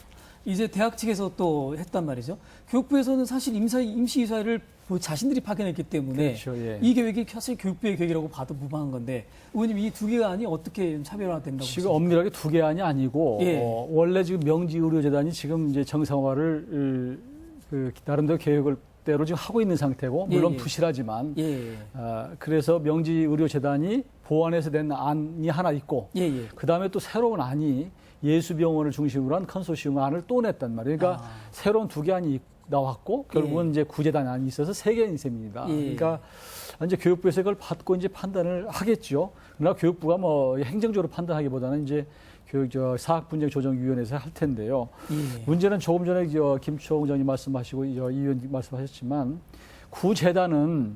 이제 대학 측에서 또 했단 말이죠. 교육부에서는 사실 임시이사회를 자신들이 파견했기 때문에
그렇죠, 예.
이 계획이 사실 교육부의 계획이라고 봐도 무방한 건데, 의원님 이 두 개안이 어떻게 차별화된다고
지금
보십니까?
엄밀하게 두 개안이 아니고
예.
원래 지금 명지의료재단이 지금 이제 정상화를 나름대로 계획을 대로 지금 하고 있는 상태고 물론
예.
부실하지만
예.
그래서 명지의료재단이 보완해서 낸 안이 하나 있고
예, 예.
그다음에 또 새로운 안이 예수병원을 중심으로 한 컨소시엄 안을 또 냈단 말이에요. 그러니까 새로운 두 개 안이 나왔고 결국은 이제 구재단 안이 있어서 세 개인 셈입니다.
예.
그러니까 이제 교육부에서 그걸 받고 이제 판단을 하겠죠. 그러나 교육부가 뭐 행정적으로 판단하기보다는 이제 사학분쟁조정위원회에서 할 텐데요.
예.
문제는 조금 전에 김초홍 의장님 말씀하시고 이 의원님 말씀하셨지만 구재단은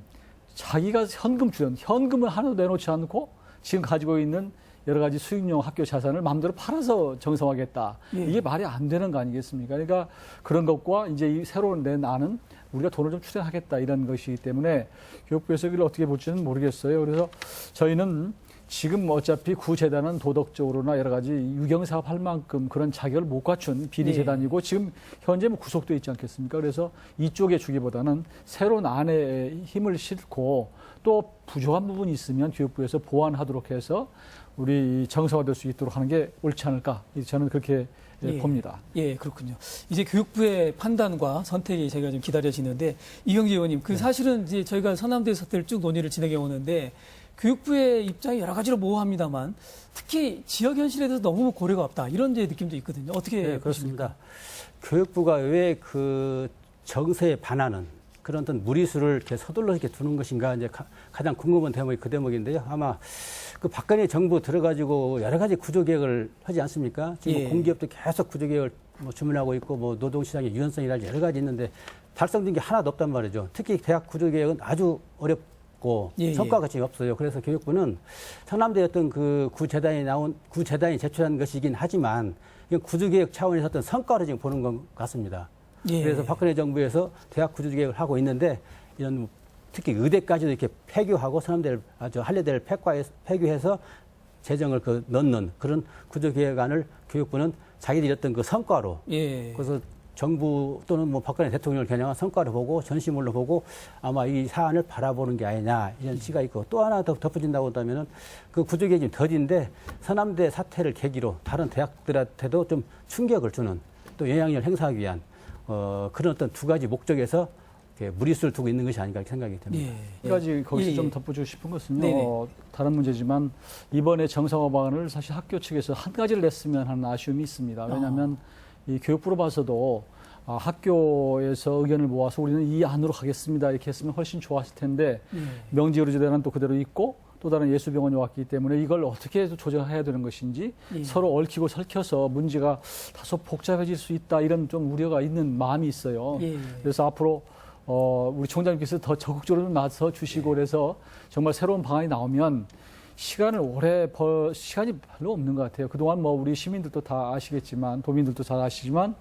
자기가 현금을 하나도 내놓지 않고 지금 가지고 있는 여러 가지 수익용 학교 자산을 마음대로 팔아서 정상화하겠다.
예.
이게 말이 안 되는 거 아니겠습니까? 그러니까 그런 것과 이제 이 새로운 낸 안은 우리가 돈을 좀 출연하겠다 이런 것이기 때문에 교육부에서 이걸 어떻게 볼지는 모르겠어요. 그래서 저희는 지금 어차피 구재단은 도덕적으로나 여러 가지 유경사업 할 만큼 그런 자격을 못 갖춘 비리재단이고 지금 현재 뭐 구속돼 있지 않겠습니까? 그래서 이쪽에 주기보다는 새로운 안에 힘을 싣고 또 부족한 부분이 있으면 교육부에서 보완하도록 해서 우리 정상화될 수 있도록 하는 게 옳지 않을까? 저는 그렇게 봅니다.
예, 그렇군요. 이제 교육부의 판단과 선택이 저희가 좀 기다려지는데 이경재 의원님, 사실은 이제 저희가 서남대 사태를 쭉 논의를 진행해 오는데 교육부의 입장이 여러 가지로 모호합니다만 특히 지역 현실에 대해서 너무 고려가 없다 이런 이제 느낌도 있거든요. 어떻게
네,
보십니까?
그렇습니다. 교육부가 왜 그 정세에 반하는 그런 어떤 무리수를 이렇게 서둘러 이렇게 두는 것인가 이제 가장 궁금한 대목이 그 대목인데요. 아마 그 박근혜 정부 들어가지고 여러 가지 구조개혁을 하지 않습니까? 지금
예.
공기업도 계속 구조개혁을 뭐 주문하고 있고 뭐 노동시장의 유연성이랄지 여러 가지 있는데 달성된 게 하나도 없단 말이죠. 특히 대학 구조개혁은 아주 어렵고
예,
성과가 지금 없어요. 그래서 교육부는 성남대 어떤 그 구재단이 제출한 것이긴 하지만 이건 구조개혁 차원에서 어떤 성과로 지금 보는 것 같습니다.
예.
그래서 박근혜 정부에서 대학 구조개혁을 하고 있는데 이런 특히 의대까지도 이렇게 폐교하고 한려대를 폐교해서 재정을 넣는 그런 구조개혁안을 교육부는 자기들이 어떤 그 성과로
예.
그래서 정부 또는 뭐 박근혜 대통령을 겨냥한 성과를 보고 전시물로 보고 아마 이 사안을 바라보는 게 아니냐 이런 시가 있고 또 하나 더 덧붙인다고 한다면은 그 구조개혁이 더딘데 서남대 사태를 계기로 다른 대학들한테도 좀 충격을 주는 또 영향력을 행사하기 위한 그런 어떤 두 가지 목적에서 무리수를 두고 있는 것이 아닌가 생각이 듭니다.
예.
한 가지 거기서
예,
좀
예.
덧붙이고 싶은 것은요.
네네.
다른 문제지만 이번에 정상화 방안을 사실 학교 측에서 한 가지를 냈으면 하는 아쉬움이 있습니다. 왜냐하면 이 교육부로 봐서도 학교에서 의견을 모아서 우리는 이 안으로 가겠습니다. 이렇게 했으면 훨씬 좋았을 텐데 명지의료재단은 또 그대로 있고 또 다른 예수병원이 왔기 때문에 이걸 어떻게 해서 조정해야 되는 것인지 서로 얽히고 설켜서 문제가 다소 복잡해질 수 있다 이런 좀 우려가 있는 마음이 있어요.
예.
그래서 앞으로 우리 총장님께서 더 적극적으로 나서 주시고 그래서 정말 새로운 방안이 나오면 시간이 별로 없는 것 같아요. 그동안 뭐 우리 시민들도 다 아시겠지만 도민들도 잘 아시지만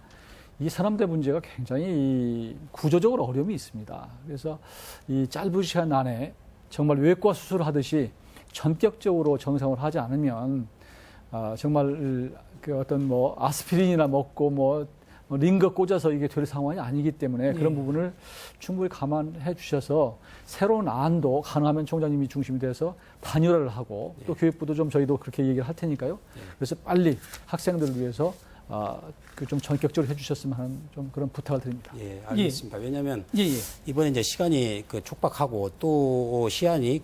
이 서남대 문제가 굉장히 구조적으로 어려움이 있습니다. 그래서 이 짧은 시간 안에 정말 외과 수술을 하듯이 전격적으로 정상을 하지 않으면 정말 그 어떤 뭐 아스피린이나 먹고 뭐 링거 꽂아서 이게 될 상황이 아니기 때문에 그런 부분을 충분히 감안해 주셔서 새로운 안도 가능하면 총장님이 중심이 돼서 단일화를 하고 또 교육부도 좀 저희도 그렇게 얘기를 할 테니까요. 그래서 빨리 학생들을 위해서 좀 전격적으로 해주셨으면 하는 좀 그런 부탁을 드립니다.
예, 알겠습니다. 왜냐하면
예.
이번에 이제 시간이 촉박하고 또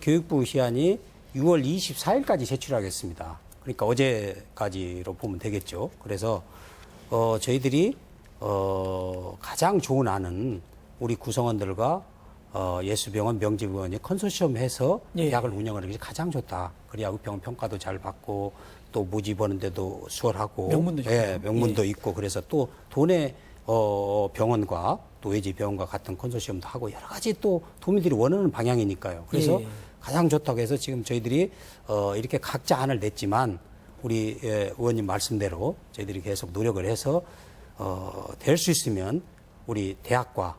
교육부 시한이 6월 24일까지 제출하겠습니다. 그러니까 어제까지로 보면 되겠죠. 그래서 저희들이 가장 좋은 안은 우리 구성원들과 예수병원, 명지병원이 컨소시엄해서 대학을 운영하는 것이 가장 좋다. 그래야 의병원 평가도 잘 받고 또 모집하는데도 수월하고 명문도 있고 그래서 또 도내 병원과 또 외지 병원과 같은 컨소시엄도 하고 여러 가지 또 도민들이 원하는 방향이니까요. 그래서 가장 좋다고 해서 지금 저희들이 이렇게 각자 안을 냈지만 우리 의원님 말씀대로 저희들이 계속 노력을 해서 될 수 있으면 우리 대학과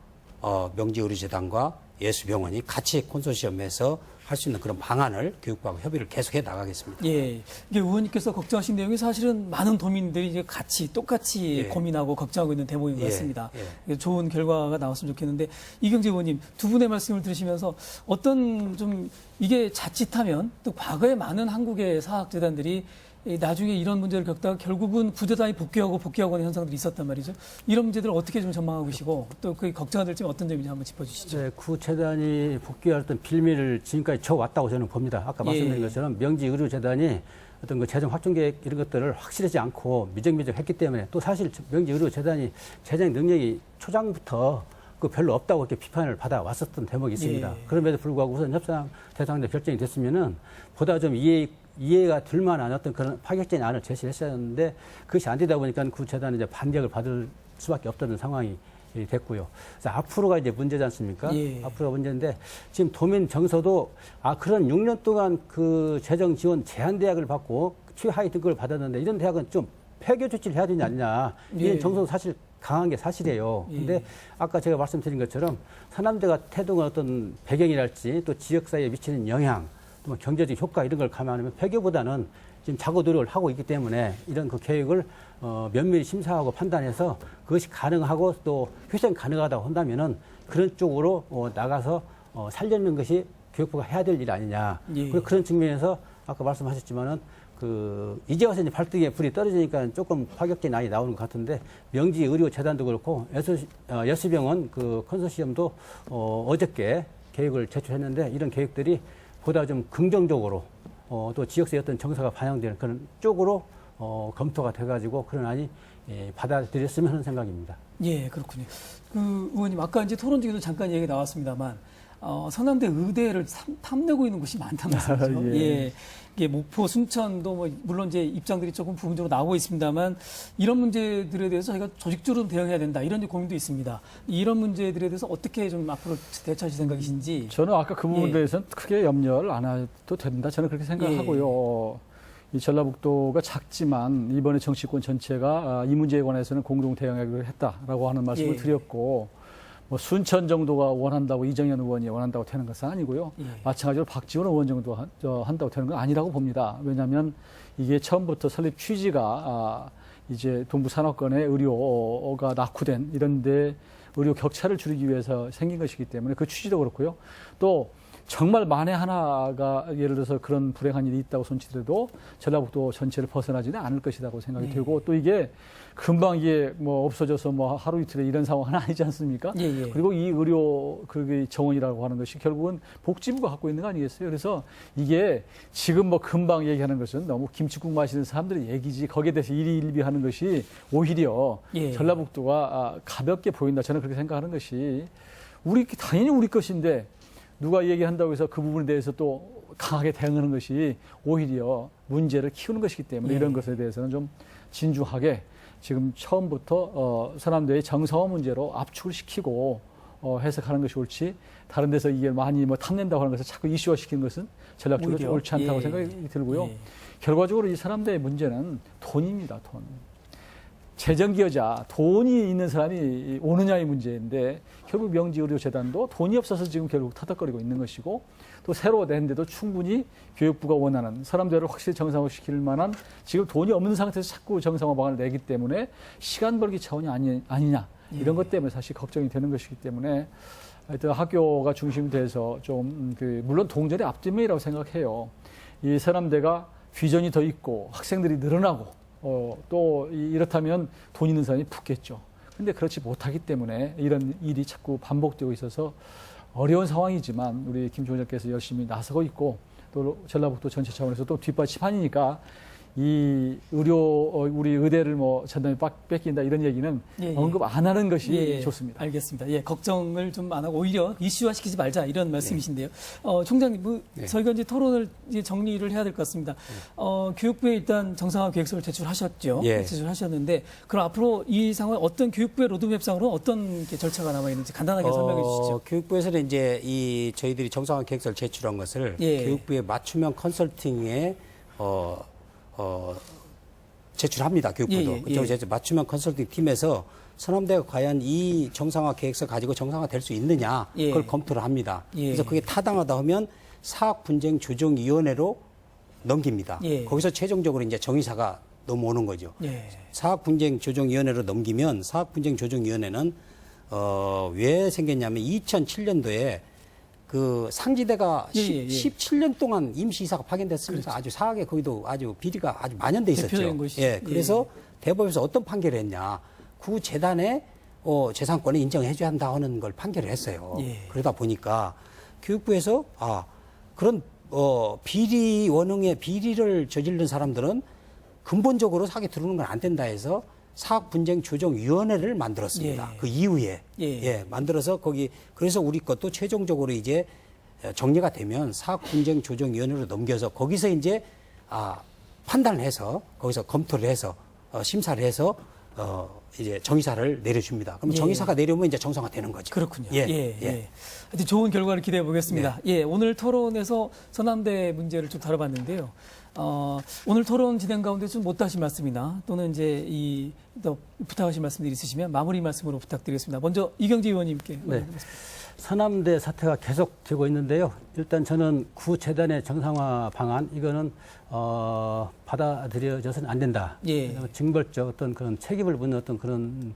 명지의료재단과 예수병원이 같이 콘소시엄에서 할 수 있는 그런 방안을 교육부하고 협의를 계속해 나가겠습니다.
예, 이게 의원님께서 걱정하신 내용이 사실은 많은 도민들이 이제 똑같이
예.
고민하고 걱정하고 있는 대목인 것
예,
같습니다.
예.
좋은 결과가 나왔으면 좋겠는데 이경재 의원님 두 분의 말씀을 들으시면서 어떤 좀 이게 자칫하면 또 과거에 많은 한국의 사학재단들이 나중에 이런 문제를 겪다가 결국은 구재단이 복귀하고 하는 현상들이 있었단 말이죠. 이런 문제들을 어떻게 좀 전망하고 계시고 또 그 걱정이 될지 어떤 점인지 한번 짚어주시죠.
네, 구재단이 복귀할 어떤 빌미를 지금까지 져왔다고 저는 봅니다. 아까 말씀드린 것처럼 명지의료재단이 어떤 그 재정 확충 계획 이런 것들을 확실하지 않고 미적미적했기 때문에 또 사실 명지의료재단이 재정 능력이 초장부터 그 별로 없다고 이렇게 비판을 받아왔었던 대목이 있습니다.
예.
그럼에도 불구하고 우선 협상 대상자 결정이 됐으면은 보다 좀 이해가 될 만한 어떤 그런 파격적인 안을 제시를 했었는데 그것이 안 되다 보니까 구재단은 이제 반격을 받을 수밖에 없다는 상황이 됐고요. 그래서 앞으로가 이제 문제지 않습니까?
예.
앞으로가 문제인데 지금 도민 정서도 그런 6년 동안 그 재정 지원 제한 대학을 받고 최하위 등급을 받았는데 이런 대학은 좀 폐교 조치를 해야 되지 않냐.
예.
이런 정서도 사실 강한 게 사실이에요.
예.
근데 아까 제가 말씀드린 것처럼 서남대가 태동한 어떤 배경이랄지 또 지역사회에 미치는 영향 또 뭐 경제적 효과 이런 걸 감안하면 폐교보다는 지금 자구 노력을 하고 있기 때문에 이런 그 계획을 면밀히 심사하고 판단해서 그것이 가능하고 또 효정 가능하다고 한다면은 그런 쪽으로 나가서 살려는 것이 교육부가 해야 될 일 아니냐.
예.
그리고 그런 측면에서 아까 말씀하셨지만은 이제 와서 이제 발등에 불이 떨어지니까 조금 파격적인 안이 나오는 것 같은데 명지의료재단도 그렇고 예수병원 그 컨소시엄도 어저께 계획을 제출했는데 이런 계획들이 보다 좀 긍정적으로 또 지역사회 어떤 정서가 반영되는 그런 쪽으로 검토가 돼가지고 그런 안이 받아들였으면 하는 생각입니다.
예, 그렇군요. 그 의원님 아까 이제 토론 중에도 잠깐 얘기 나왔습니다만 서남대 의대를 탐내고 있는 곳이 많단 말씀이죠.
예.
예. 이게 목포, 순천도 뭐 물론 이제 입장들이 조금 부분적으로 나오고 있습니다만 이런 문제들에 대해서 저희가 조직적으로 대응해야 된다 이런 이제 고민도 있습니다. 이런 문제들에 대해서 어떻게 좀 앞으로 대처하실 생각이신지.
저는 아까 그 부분에
예.
대해서는 크게 염려를 안 해도 된다. 저는 그렇게 생각하고요. 이 전라북도가 작지만 이번에 정치권 전체가 이 문제에 관해서는 공동 대응하기로 했다라고 하는 말씀을
예.
드렸고 뭐 순천 정도가 원한다고 이정현 의원이 원한다고 되는 것은 아니고요.
예.
마찬가지로 박지원 의원 정도 한다고 되는 건 아니라고 봅니다. 왜냐하면 이게 처음부터 설립 취지가 이제 동부 산업권의 의료가 낙후된 이런데 의료 격차를 줄이기 위해서 생긴 것이기 때문에 그 취지도 그렇고요. 또 정말 만에 하나가 예를 들어서 그런 불행한 일이 있다고 손치더라도 전라북도 전체를 벗어나지는 않을 것이라고 생각이 들고 또 이게 금방 이게 뭐 없어져서 뭐 하루 이틀에 이런 상황은 아니지 않습니까?
예, 예.
그리고 이 의료 그 정원이라고 하는 것이 결국은 복지부가 갖고 있는 거 아니겠어요? 그래서 이게 지금 뭐 금방 얘기하는 것은 너무 김치국 마시는 사람들의 얘기지 거기에 대해서 일희일비하는 것이 오히려
예.
전라북도가 가볍게 보인다. 저는 그렇게 생각하는 것이 당연히 우리 것인데 누가 얘기한다고 해서 그 부분에 대해서 또 강하게 대응하는 것이 오히려 문제를 키우는 것이기 때문에
예.
이런 것에 대해서는 좀 진중하게 지금 처음부터 서남대의 정성화 문제로 압축을 시키고 해석하는 것이 옳지 다른 데서 이게 많이 뭐 탐낸다고 하는 것을 자꾸 이슈화시키는 것은 전략적으로
오히려.
옳지 않다고
예.
생각이 들고요.
예.
결과적으로 이 서남대의 문제는 돈입니다. 돈. 재정기여자 돈이 있는 사람이 오느냐의 문제인데 결국 명지의료재단도 돈이 없어서 지금 결국 터덕거리고 있는 것이고 또 새로 낸데도 충분히 교육부가 원하는 서남대를 확실히 정상화시킬 만한 지금 돈이 없는 상태에서 자꾸 정상화 방안을 내기 때문에 시간 벌기 차원이 아니냐 이런 것 때문에 사실 걱정이 되는 것이기 때문에 하여튼 학교가 중심이 돼서 좀 물론 동전의 앞뒷면이라고 생각해요. 이 서남대가 비전이 더 있고 학생들이 늘어나고 또 이렇다면 돈 있는 사람이 붙겠죠. 근데 그렇지 못하기 때문에 이런 일이 자꾸 반복되고 있어서 어려운 상황이지만 우리 김 총장께서 열심히 나서고 있고 또 전라북도 전체 차원에서 또 뒷받침하니까 이 우리 의대를 뭐 전담에 뺏긴다 이런 얘기는
예, 예.
언급 안 하는 것이
예,
좋습니다.
알겠습니다. 예, 걱정을 좀 안 하고 오히려 이슈화시키지 말자 이런 말씀이신데요. 총장님, 저희가 이제 토론을 이제 정리를 해야 될 것 같습니다. 교육부에 일단 정상화 계획서를 제출하셨죠.
예.
제출하셨는데 그럼 앞으로 이 상황 어떤 교육부의 로드맵상으로 어떤 절차가 남아 있는지 간단하게 설명해 주시죠.
교육부에서는 이제 저희들이 정상화 계획서를 제출한 것을
예.
교육부의 맞춤형 컨설팅에 제출합니다. 교육부도.
예, 예,
그쪽으로
예.
제출 맞춤형 컨설팅 팀에서 서남대가 과연 이 정상화 계획서 가지고 정상화 될 수 있느냐
예.
그걸 검토를 합니다.
예.
그래서 그게 타당하다 하면 사학분쟁조정위원회로 넘깁니다.
예.
거기서 최종적으로 이제 정의사가 넘어오는 거죠.
예.
사학분쟁조정위원회로 넘기면 사학분쟁조정위원회는 왜 생겼냐면 2007년도에 그 상지대가
예, 예, 예.
17년 동안 임시이사가 파견됐습니다. 아주 사학에 거기도 아주 비리가 아주 만연돼 있었죠.
대표적인 것이죠.
예, 그래서 대법에서 어떤 판결을 했냐. 구 재단의 재산권을 인정해줘야 한다 하는 걸 판결을 했어요.
예.
그러다 보니까 교육부에서 그런 비리 원흥의 비리를 저지른 사람들은 근본적으로 사학에 들어오는 건 안 된다 해서 사학분쟁조정위원회를 만들었습니다.
예.
그 이후에 만들어서 거기 그래서 우리 것도 최종적으로 이제 정리가 되면 사학분쟁조정위원회로 넘겨서 거기서 이제 판단을 해서 거기서 검토를 해서 심사를 해서 이제 정의사를 내려줍니다. 그럼
예.
정의사가 내려오면 이제 정상화 되는 거죠.
그렇군요.
예.
예. 하여튼 좋은 결과를 기대해 보겠습니다. 예. 오늘 토론에서 서남대 문제를 좀 다뤄봤는데요. 오늘 토론 진행 가운데 좀 못하신 말씀이나 또는 이제 더 부탁하신 말씀들이 있으시면 마무리 말씀으로 부탁드리겠습니다. 먼저 이경재 의원님께.
네. 서남대 사태가 계속되고 있는데요. 일단 저는 구 재단의 정상화 방안 이거는 받아들여져서는 안 된다.
예.
징벌적 어떤 그런 책임을 묻는 어떤 그런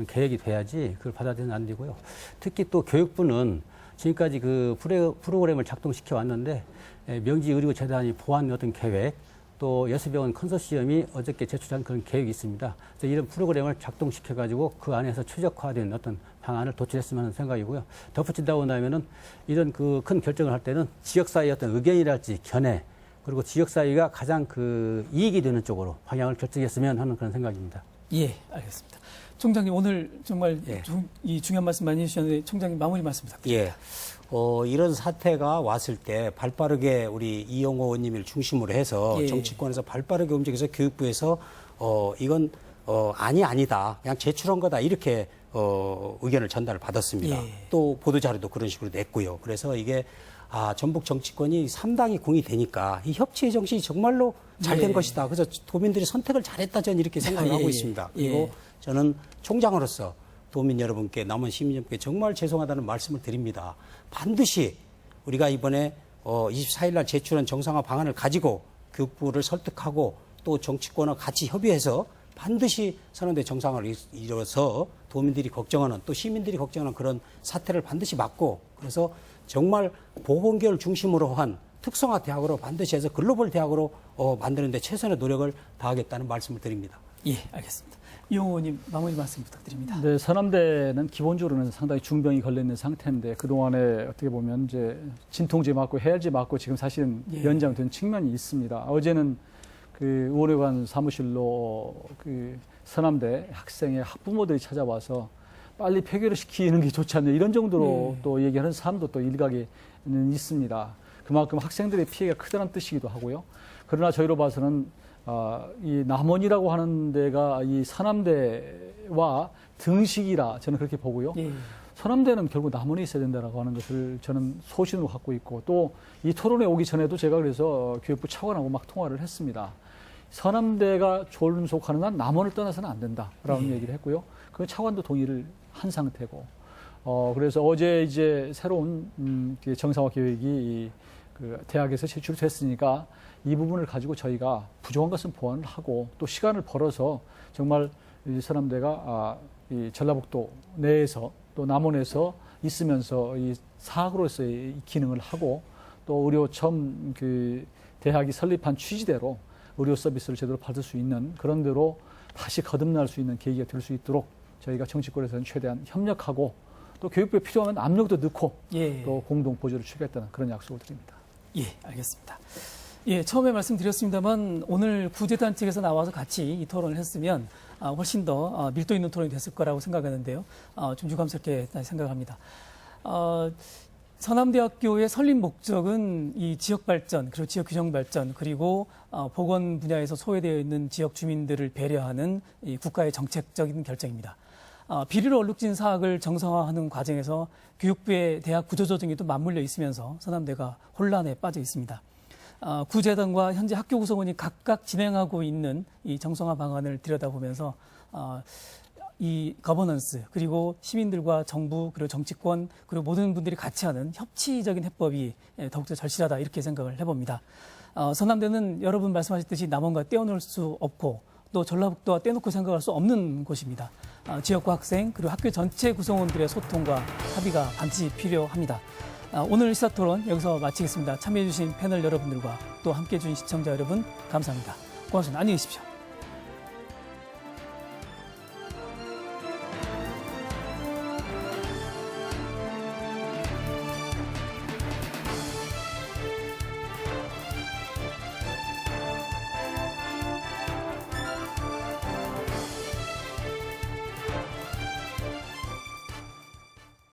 계획이 돼야지 그걸 받아들여서는 안 되고요. 특히 또 교육부는 지금까지 그 프로그램을 작동시켜 왔는데 명지의료재단이 보완 어떤 계획 또 여수병원 컨소시엄이 어저께 제출한 그런 계획이 있습니다. 그래서 이런 프로그램을 작동시켜가지고 그 안에서 최적화된 어떤 방안을 도출했으면 하는 생각이고요. 덧붙인다고 하면은 이런 그 큰 결정을 할 때는 지역사회의 어떤 의견이랄지 견해 그리고 지역사회가 가장 그 이익이 되는 쪽으로 방향을 결정했으면 하는 그런 생각입니다.
예, 알겠습니다. 총장님 오늘 정말
예.
이 중요한 말씀 많이 해주셨는데 총장님 마무리 말씀 부탁드립니다.
예. 이런 사태가 왔을 때 발빠르게 우리 이용호 의원님을 중심으로 해서
예.
정치권에서 발빠르게 움직여서 교육부에서 이건 아니다. 그냥 제출한 거다. 이렇게 의견을 전달을 받았습니다.
예.
또 보도자료도 그런 식으로 냈고요. 그래서 이게 전북 정치권이 상당히 공이 되니까 이 협치의 정신이 정말로 잘 된
예.
것이다. 그래서 도민들이 선택을 잘했다. 저는 이렇게 생각을
예,
하고
예.
있습니다.
예.
그리고 저는 총장으로서 도민 여러분께 남은 시민 여러분께 정말 죄송하다는 말씀을 드립니다. 반드시 우리가 이번에 24일 날 제출한 정상화 방안을 가지고 교육부를 설득하고 또 정치권과 같이 협의해서 반드시 서남대 정상화를 이뤄서 도민들이 걱정하는 또 시민들이 걱정하는 그런 사태를 반드시 막고 그래서 정말 보건계를 중심으로 한 특성화 대학으로 반드시 해서 글로벌 대학으로 만드는 데 최선의 노력을 다하겠다는 말씀을 드립니다.
예, 알겠습니다. 이용호 의원님 마무리 말씀 부탁드립니다.
네, 서남대는 기본적으로는 상당히 중병이 걸려 있는 상태인데 그동안에 어떻게 보면 이제 진통제 맞고 해열제 맞고 지금 사실은
예.
연장된 측면이 있습니다. 어제는 그 의원회관 사무실로 그 서남대 학생의 학부모들이 찾아와서 빨리 폐교를 시키는 게 좋지 않냐 이런 정도로 또 얘기하는 사람도 또 일각에는 있습니다. 그만큼 학생들의 피해가 크다는 뜻이기도 하고요. 그러나 저희로 봐서는 이 남원이라고 하는 데가 이 서남대와 등식이라 저는 그렇게 보고요.
예.
서남대는 결국 남원에 있어야 된다라고 하는 것을 저는 소신으로 갖고 있고 또 이 토론에 오기 전에도 제가 그래서 교육부 차관하고 막 통화를 했습니다. 서남대가 존속하는 한 남원을 떠나서는 안 된다라는 얘기를 했고요. 그 차관도 동의를 한 상태고 그래서 어제 이제 새로운 정상화 계획이 그 대학에서 제출됐으니까 이 부분을 가지고 저희가 부족한 것은 보완을 하고 또 시간을 벌어서 정말 이 서남대가 이 전라북도 내에서 또 남원에서 있으면서 이 사학으로서의 기능을 하고 또 의료 처음 그 대학이 설립한 취지대로 의료 서비스를 제대로 받을 수 있는 그런 대로 다시 거듭날 수 있는 계기가 될 수 있도록 저희가 정치권에서는 최대한 협력하고 또 교육부에 필요하면 압력도 넣고
예.
또 공동 보조를 취하겠다는 그런 약속을 드립니다.
예, 알겠습니다. 예, 처음에 말씀드렸습니다만 오늘 구재단 측에서 나와서 같이 이 토론을 했으면 훨씬 더 밀도 있는 토론이 됐을 거라고 생각하는데요. 좀 유감스럽게 생각합니다. 서남대학교의 설립 목적은 이 지역 발전, 그리고 지역 균형 발전, 그리고 보건 분야에서 소외되어 있는 지역 주민들을 배려하는 이 국가의 정책적인 결정입니다. 비리로 얼룩진 사학을 정상화하는 과정에서 교육부의 대학 구조조정이 또 맞물려 있으면서 서남대가 혼란에 빠져 있습니다. 구재단과 현재 학교 구성원이 각각 진행하고 있는 이 정상화 방안을 들여다보면서 이 거버넌스 그리고 시민들과 정부 그리고 정치권 그리고 모든 분들이 같이 하는 협치적인 해법이 더욱더 절실하다 이렇게 생각을 해봅니다. 서남대는 여러분 말씀하셨듯이 남원과 떼어놓을 수 없고 또 전라북도와 떼놓고 생각할 수 없는 곳입니다. 지역과 학생 그리고 학교 전체 구성원들의 소통과 합의가 반드시 필요합니다. 오늘 시사토론 여기서 마치겠습니다. 참여해주신 패널 여러분들과 또 함께해주신 시청자 여러분 감사합니다. 고맙습니다. 안녕히 계십시오.